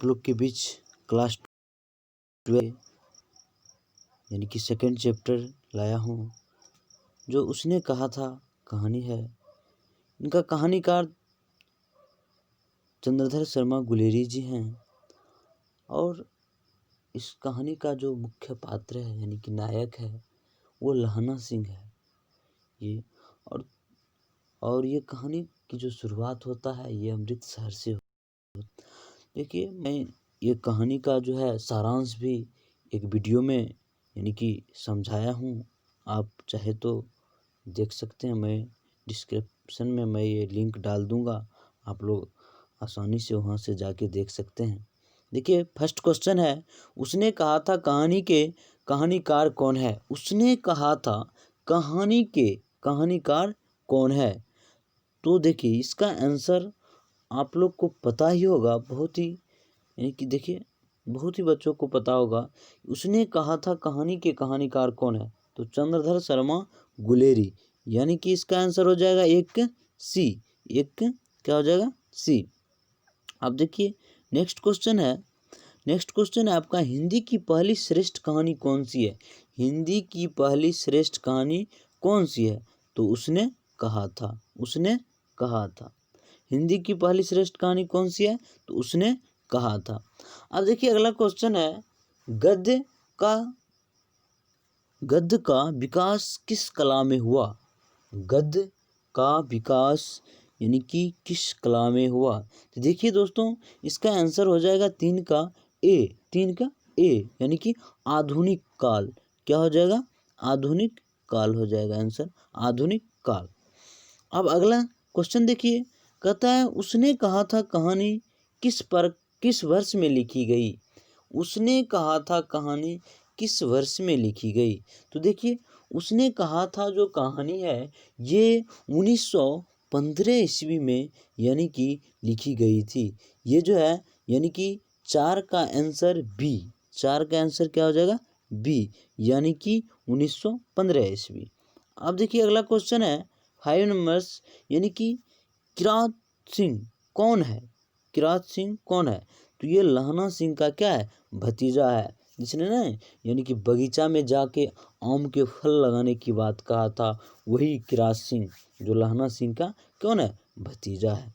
लोग के बीच क्लास 12 यानी कि सेकंड चैप्टर लाया हूँ। जो उसने कहा था कहानी है। इनका कहानीकार चंद्रधर शर्मा गुलेरी जी हैं और इस कहानी का जो मुख्य पात्र है यानी कि नायक है वो लहना सिंह है। ये और ये कहानी की जो शुरुआत होता है ये अमृतसर से। देखिए, मैं ये कहानी का जो है सारांश भी एक वीडियो में यानी कि समझाया हूँ। आप चाहे तो देख सकते हैं, मैं डिस्क्रिप्शन में मैं ये लिंक डाल दूँगा, आप लोग आसानी से वहाँ से जाके देख सकते हैं। देखिए, फर्स्ट क्वेश्चन है, उसने कहा था कहानी के कहानीकार कौन है? उसने कहा था कहानी के कहानीकार कौन है? तो देखिए, इसका आंसर आप लोग को पता ही होगा, बहुत ही यानी कि देखिए बहुत ही बच्चों को पता होगा। उसने कहा था कहानी के कहानीकार कौन है? तो चंद्रधर शर्मा गुलेरी, यानी कि इसका आंसर हो जाएगा एक सी। एक क्या हो जाएगा? सी। अब देखिए नेक्स्ट क्वेश्चन है आपका, हिंदी की पहली श्रेष्ठ कहानी कौन सी है? हिंदी की पहली श्रेष्ठ कहानी कौन सी है? तो उसने कहा था हिंदी की पहली श्रेष्ठ कहानी कौन सी है? तो उसने कहा था। अब देखिए अगला क्वेश्चन है, गद्य का विकास किस कला में हुआ? गद्य का विकास यानी कि किस कला में हुआ? तो देखिए दोस्तों, इसका आंसर हो जाएगा 3 का ए यानी कि आधुनिक काल। क्या हो जाएगा? आधुनिक काल हो जाएगा आंसर, आधुनिक काल। अब अगला क्वेश्चन देखिए, कहता है उसने कहा था कहानी किस वर्ष में लिखी गई? उसने कहा था कहानी किस वर्ष में लिखी गई? तो देखिए, उसने कहा था जो कहानी है ये 1915 ईस्वी में यानी कि लिखी गई थी। ये जो है यानी कि 4 का आंसर बी। 4 का आंसर क्या हो जाएगा? बी, यानी कि 1915 ईस्वी। अब देखिए अगला क्वेश्चन है 5 नंबर्स, यानी कि किरात सिंह कौन है? किरात सिंह कौन है? तो ये लहना सिंह का क्या है? भतीजा है, जिसने ना यानी कि बगीचा में जाके आम के फल लगाने की बात कहा था। वही किरात सिंह जो लहना सिंह का कौन है? भतीजा है।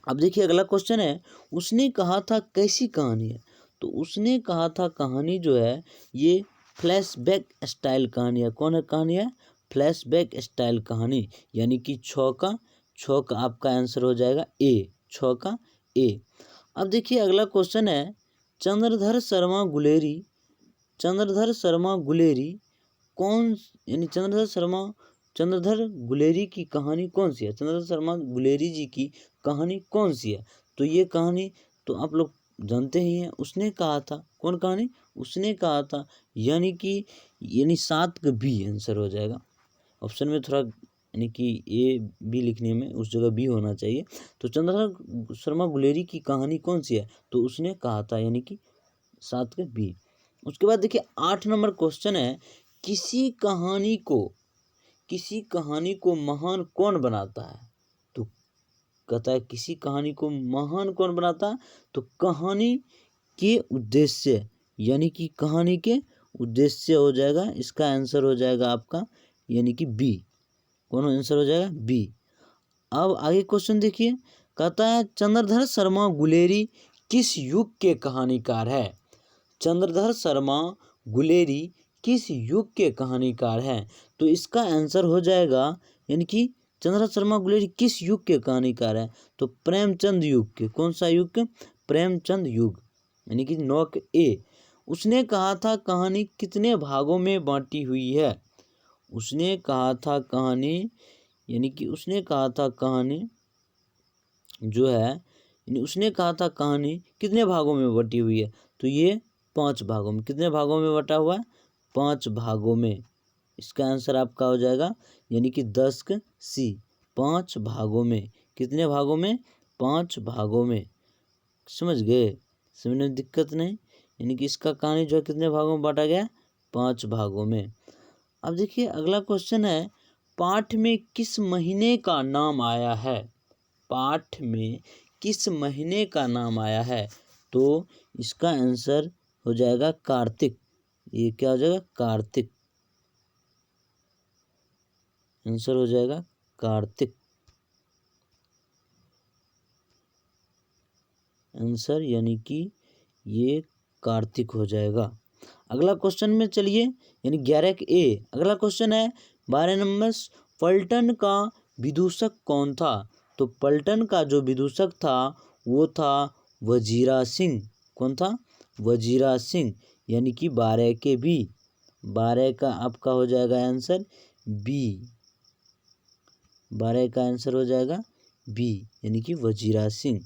अब देखिए अगला क्वेश्चन है, उसने कहा था कैसी कहानी है? तो उसने कहा था कहानी जो है ये फ्लैशबैक स्टाइल कहानी है। कौन है कहानी है? फ्लैशबैक स्टाइल कहानी, यानी कि 6 का आपका आंसर हो जाएगा ए। 6 का ए। अब देखिए अगला क्वेश्चन है, चंद्रधर शर्मा गुलेरी कौन यानी चंद्रधर गुलेरी की कहानी कौन सी है? चंद्रधर शर्मा गुलेरी जी की कहानी कौन सी है? तो ये कहानी तो आप लोग जानते ही हैं, उसने कहा था। कौन कहानी? उसने कहा था, यानी 7 का बी आंसर हो जाएगा। ऑप्शन में थोड़ा यानी कि ए बी लिखने में उस जगह बी होना चाहिए। तो चंद्रधर शर्मा गुलेरी की कहानी कौन सी है? तो उसने कहा था, यानी कि 7 का बी। उसके बाद देखिए 8 नंबर क्वेश्चन है, किसी कहानी को महान कौन बनाता है? तो कहता है किसी कहानी को महान कौन बनाता है? तो कहानी के उद्देश्य, यानी कि कहानी के उद्देश्य हो जाएगा। इसका आंसर हो जाएगा आपका यानी कि बी। कौन आंसर हो जाएगा? बी। अब आगे क्वेश्चन देखिए, कहता है चंद्रधर शर्मा गुलेरी किस युग के कहानीकार है? चंद्रधर शर्मा गुलेरी किस युग के कहानीकार हैं? तो इसका आंसर हो जाएगा, यानी कि चंद्रधर शर्मा गुलेरी किस युग के कहानीकार हैं? तो प्रेमचंद युग के। कौन सा युग के? प्रेमचंद युग, यानी कि 9 के ए। उसने कहा था कहानी कितने भागों में बांटी हुई है? उसने कहा था कहानी यानी कि उसने कहा था कहानी जो है उसने कहा था कहानी कितने भागों में बटी हुई है? तो ये 5 भागों में। कितने भागों में बटा हुआ है? 5 भागों में। इसका आंसर आपका हो जाएगा यानी कि 10 का सी। 5 भागों में। कितने भागों में? 5 भागों में। समझ गए? समझने में दिक्कत नहीं। यानी कि इसका कहानी जो है कितने भागों में बांटा गया? 5 भागों में। अब देखिए अगला क्वेश्चन है, पाठ में किस महीने का नाम आया है? पाठ में किस महीने का नाम आया है? तो इसका आंसर हो जाएगा कार्तिक। ये क्या हो जाएगा? कार्तिक। आंसर हो जाएगा कार्तिक। आंसर यानी कि ये कार्तिक हो जाएगा। अगला क्वेश्चन में चलिए, यानी 11 के ए। अगला क्वेश्चन है 12 नंबर, पलटन का विदूषक कौन था? तो पलटन का जो विदूषक था वो था वजीरा सिंह। कौन था? वजीरा सिंह, यानी कि 12 के बी। 12 का आपका हो जाएगा आंसर बी। 12 का आंसर हो जाएगा बी, यानी कि वजीरा सिंह।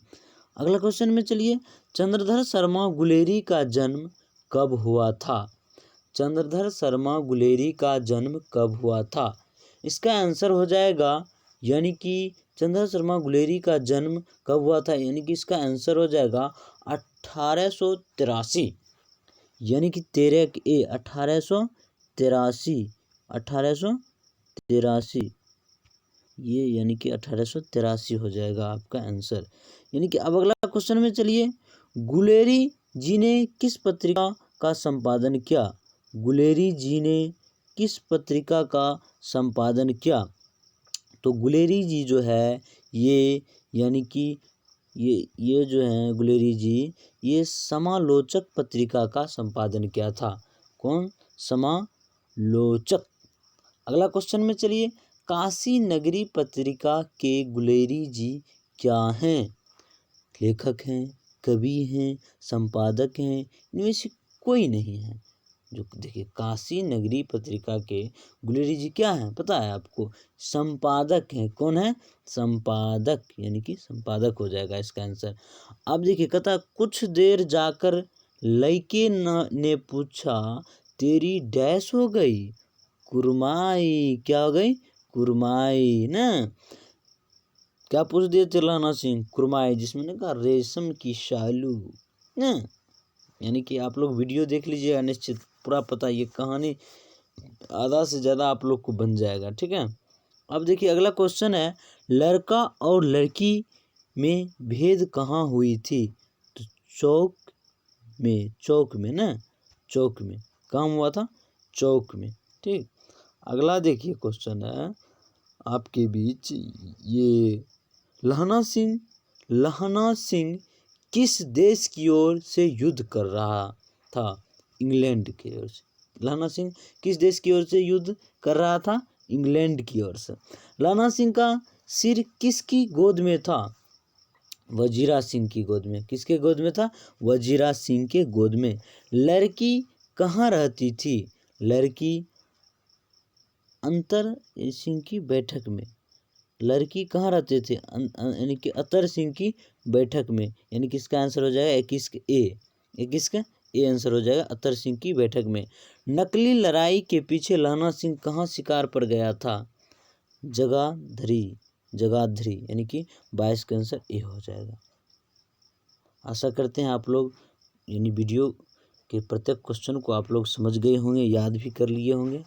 अगला क्वेश्चन में चलिए, चंद्रधर शर्मा गुलेरी का जन्म कब हुआ था? चंद्रधर शर्मा गुलेरी का जन्म कब हुआ था? इसका आंसर हो जाएगा, यानी कि चंद्रधर शर्मा गुलेरी का जन्म कब हुआ था, यानी कि इसका आंसर हो जाएगा 1883, यानी कि 13 के ए 1883। 1883 ये यानी कि 1883 हो जाएगा आपका आंसर। यानी कि अब अगला क्वेश्चन में चलिए, गुलेरी जी ने किस पत्रिका का संपादन किया? गुलेरी जी ने किस पत्रिका का संपादन किया? तो गुलेरी जी जो है ये, यानी कि ये जो है गुलेरी जी, ये समालोचक पत्रिका का संपादन किया था। कौन? समालोचक। अगला क्वेश्चन में चलिए, काशी नगरी पत्रिका के गुलेरी जी क्या हैं? लेखक हैं, कवि हैं, संपादक हैं, इनमें से कोई नहीं है। जो देखिए, काशी नगरी पत्रिका के गुलेरी जी क्या हैं पता है आपको? संपादक हैं। कौन है? संपादक, यानी कि संपादक हो जाएगा इसका आंसर। अब देखिए, कहता कुछ देर जाकर लड़के ने पूछा, तेरी डैश हो गई? कुरमाई। क्या हो गई? कुरमाई ना। क्या पूछ दिया तिरलाना सिंह? कुरमाई, जिसमें ने कहा रेशम की शालू ना। यानी कि आप लोग वीडियो देख लीजिएगा, निश्चित पूरा पता, ये कहानी आधा से ज़्यादा आप लोग को बन जाएगा। ठीक है। अब देखिए अगला क्वेश्चन है, लड़का और लड़की में भेद कहाँ हुई थी? तो चौक में ना, चौक में। कहाँ हुआ था? चौक में। ठीक। अगला देखिए क्वेश्चन है आपके बीच, ये लहना सिंह किस देश की ओर से युद्ध कर रहा था? इंग्लैंड की ओर से। लहना सिंह किस देश की ओर से युद्ध कर रहा था? इंग्लैंड की ओर से। लहना सिंह का सिर किसकी गोद में था? वजीरा सिंह की गोद में। किसके गोद में था? वजीरा सिंह के गोद में। लड़की कहाँ रहती थी? लड़की अंतर सिंह की बैठक में। लड़की कहाँ रहते थे? यानी कि अतर सिंह की बैठक में। यानी कि इसका आंसर हो जाएगा 21 का ए। 21 का ए आंसर हो जाएगा, अतर सिंह की बैठक में। नकली लड़ाई के पीछे लहना सिंह कहाँ शिकार पर गया था? जगाधरी, यानी कि 22 का आंसर ए हो जाएगा। आशा करते हैं आप लोग यानी वीडियो के प्रत्येक क्वेश्चन को आप लोग समझ गए होंगे, याद भी कर लिए होंगे।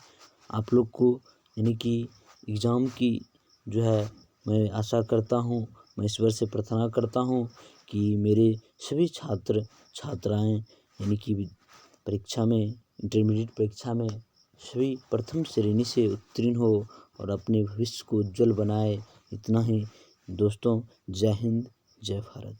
आप लोग को यानी कि एग्ज़ाम की जो है, मैं आशा करता हूँ, मैं ईश्वर से प्रार्थना करता हूँ कि मेरे सभी छात्र छात्राएं यानी कि परीक्षा में, इंटरमीडिएट परीक्षा में सभी प्रथम श्रेणी से उत्तीर्ण हो और अपने भविष्य को उज्जवल बनाए। इतना ही दोस्तों, जय हिंद, जय भारत।